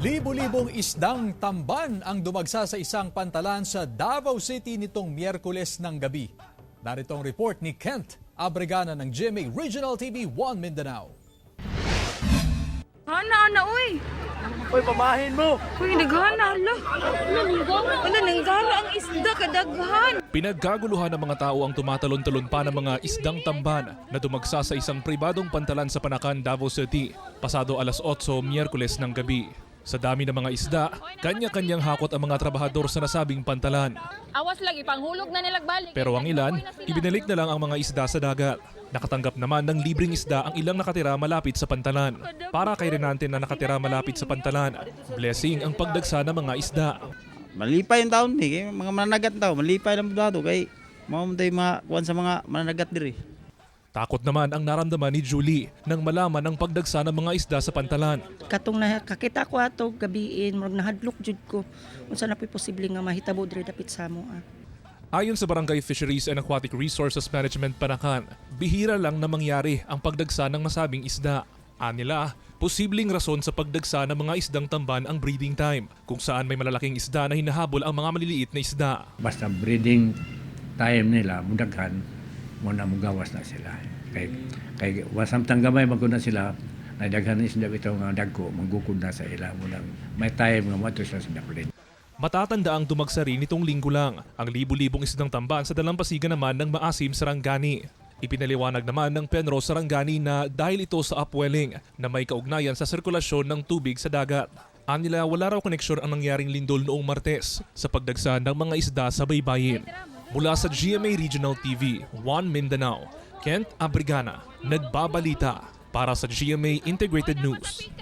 Libo-libong isdang tamban ang dumagsa sa isang pantalan sa Davao City nitong Miyerkules ng gabi. Narito ang report ni Kent Abregana ng GMA Regional TV 1 Mindanao. Ana, uy! Uy, pamahin mo! Uy, naghana, hala! Wala, nanggana ang isda, kadaghan! Pinaggaguluhan ng mga tao ang tumatalon-talon pa ng mga isdang tamban na dumagsa sa isang pribadong pantalan sa Panakan, Davao City, pasado alas 8 Miyerkules ng gabi. Sa dami ng mga isda, kanya-kanyang hakot ang mga trabahador sa nasabing pantalan. Awas lang, ipanghulog na nilag balik. Pero ang ilan, ibinalik na lang ang mga isda sa dagat. Nakatanggap naman ng libreng isda ang ilang nakatira malapit sa pantalan. Para kay Renante na nakatira malapit sa pantalan, blessing ang pagdagsa ng mga isda. Malipay yung taon kay mga mananagat daw, malipay lang dato kay mamuntay mga kuwan sa mga mananagat diri. Takot naman ang naramdaman ni Julie nang malaman ang pagdagsa ng mga isda sa pantalan. Katong nakakita ko ato gabiin, murag nahadlok jud ko. Unsa na po'y posible nga mahitabo diri dapit sa amo. Ayon sa Barangay Fisheries and Aquatic Resources Management Panakan, bihira lang na mangyari ang pagdagsa ng nasabing isda. Anila, posibleng rason sa pagdagsa ng mga isdang tamban ang breeding time, kung saan may malalaking isda na hinahabol ang mga maliliit na isda. Basta breeding time nila, mudaghan, muna mugawas na sila. Kay wasamtang gamay magkuna sila, nadaghan na isda ito nga dagko, magukod na sa ila. Munang may time nga mato sila sa daplin. Matatanda ang dumagsari nitong linggo lang ang libu-libong isdang tamban sa dalampasigan naman ng Maasim Sarangani. Ipinaliwanag naman ng Penrose Sarangani na dahil ito sa upwelling na may kaugnayan sa sirkulasyon ng tubig sa dagat. Anila wala raw koneksyon ang nangyaring lindol noong Martes sa pagdagsa ng mga isda sa baybayin. Mula sa GMA Regional TV 1 Mindanao, Kent Abregana, nagbabalita para sa GMA Integrated News.